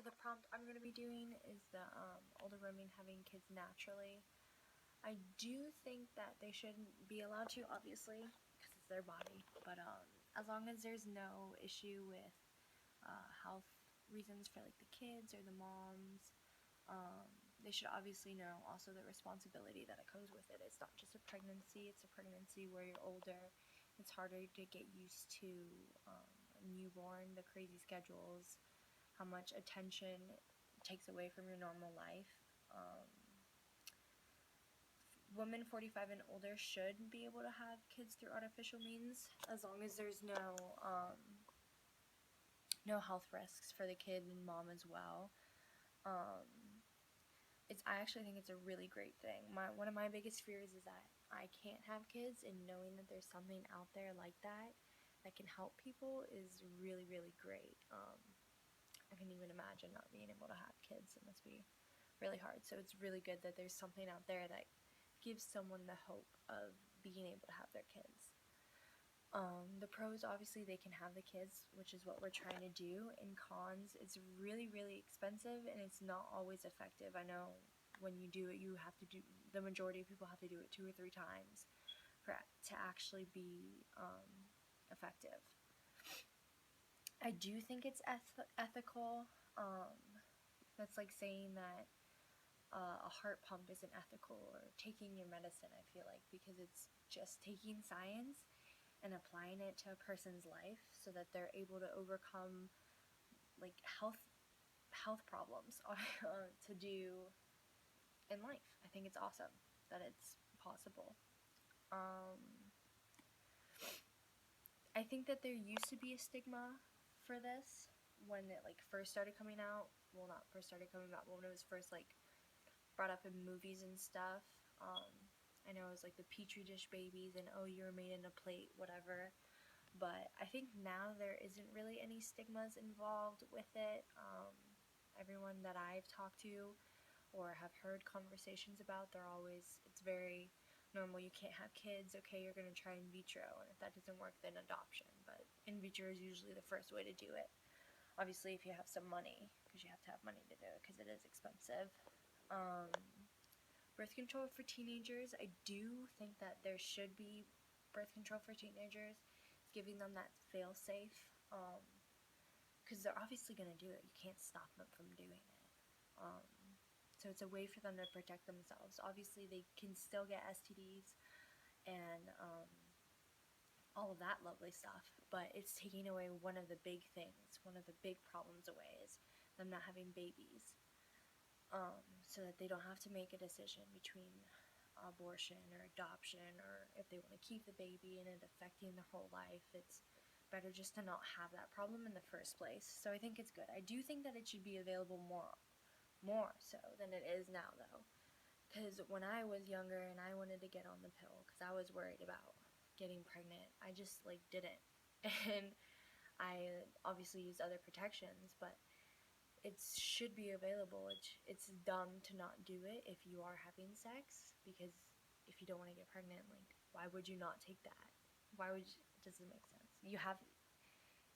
So the prompt I'm going to be doing is the older women having kids naturally. I do think that they shouldn't be allowed to, obviously, because it's their body. But as long as there's no issue with health reasons for like the kids or the moms, they should obviously know also the responsibility that it comes with it. It's not just a pregnancy; it's a pregnancy where you're older. It's harder to get used to a newborn, the crazy schedules, how much attention it takes away from your normal life. Women 45 and older should be able to have kids through artificial means as long as there's no health risks for the kid and mom as well. I actually think it's a really great thing. One of my biggest fears is that I can't have kids, and knowing that there's something out there like that can help people is really, really great. I can even imagine not being able to have kids. It must be really hard. So it's really good that there's something out there that gives someone the hope of being able to have their kids. The pros, obviously, they can have the kids, which is what we're trying to do. In cons, it's really, really expensive, and it's not always effective. I know when you do it, the majority of people have to do it 2 or 3 times to actually be effective. I do think it's ethical. That's like saying that a heart pump isn't ethical, or taking your medicine, I feel like, because it's just taking science and applying it to a person's life so that they're able to overcome like health problems to do in life. I think it's awesome that it's possible. I think that there used to be a stigma for this when it like first started coming out. Well, not first started coming out, but when it was first like brought up in movies and stuff. I know it was like the petri dish babies and, oh, you were made in a plate, whatever. But I think now there isn't really any stigmas involved with it. Everyone that I've talked to or have heard conversations about, it's very normal. You can't have kids, okay, you're going to try in vitro, and if that doesn't work, then adoption. But in vitro is usually the first way to do it. Obviously, if you have some money, because you have to have money to do it, because it is expensive. Birth control for teenagers, I do think that there should be birth control for teenagers. It's giving them that fail-safe, because they're obviously going to do it. You can't stop them from doing it. So it's a way for them to protect themselves. Obviously, they can still get STDs and all of that lovely stuff, but it's taking away one of the big things, one of the big problems away is them not having babies. So that they don't have to make a decision between abortion or adoption, or if they want to keep the baby and it affecting their whole life. It's better just to not have that problem in the first place. So I think it's good. I do think that it should be available more so than it is now, though, because when I was younger and I wanted to get on the pill because I was worried about getting pregnant, I just like didn't. And I obviously used other protections, but it should be available. It's dumb to not do it if you are having sex, because if you don't want to get pregnant, like, why would you not take that? It doesn't make sense.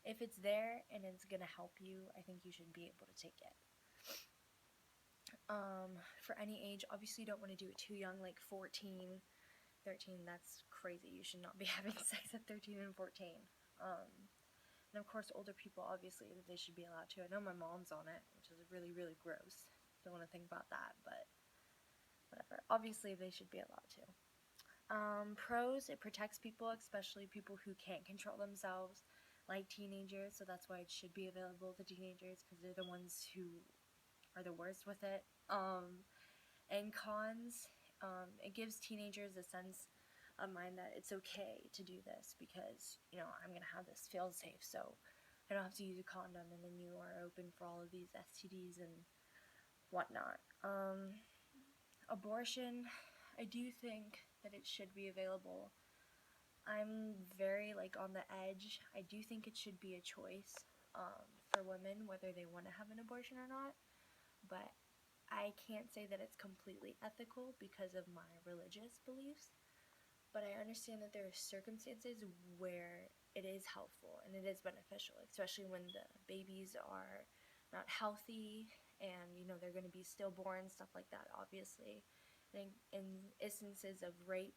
If it's there and it's gonna help you, I think you should be able to take it. For any age, obviously you don't want to do it too young, like 14, 13, that's crazy. You should not be having sex at 13 and 14. And of course, older people, obviously, they should be allowed to. I know my mom's on it, which is really, really gross. Don't want to think about that, but whatever. Obviously, they should be allowed to. Pros, it protects people, especially people who can't control themselves, like teenagers, so that's why it should be available to teenagers, because they're the ones who are the worst with it. And cons, it gives teenagers a sense of mind that it's okay to do this because, I'm going to have this feel safe, so I don't have to use a condom, and then you are open for all of these STDs and whatnot. Abortion, I do think that it should be available. I'm very, on the edge. I do think it should be a choice for women, whether they want to have an abortion or not, but I can't say that it's completely ethical because of my religious beliefs. But I understand that there are circumstances where it is helpful and it is beneficial, especially when the babies are not healthy, and they're going to be stillborn, stuff like that, obviously. And in instances of rape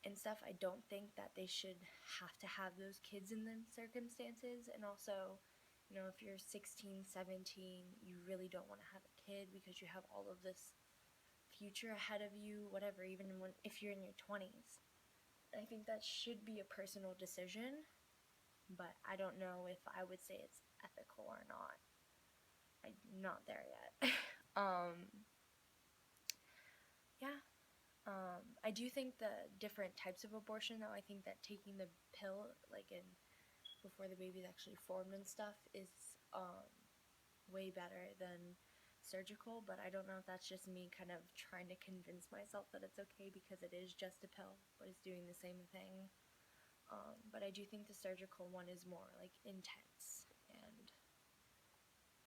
and stuff, I don't think that they should have to have those kids in them circumstances. And also, if you're 16, 17, you really don't want to have a kid because you have all of this future ahead of you, whatever, even if you're in your 20s. I think that should be a personal decision, but I don't know if I would say it's ethical or not. I'm not there yet. Yeah. I do think the different types of abortion, though, I think that taking the pill, like before the baby's actually formed and stuff, is way better than surgical. But I don't know if that's just me kind of trying to convince myself that it's okay because it is just a pill, but it's doing the same thing. But I do think the surgical one is more like intense.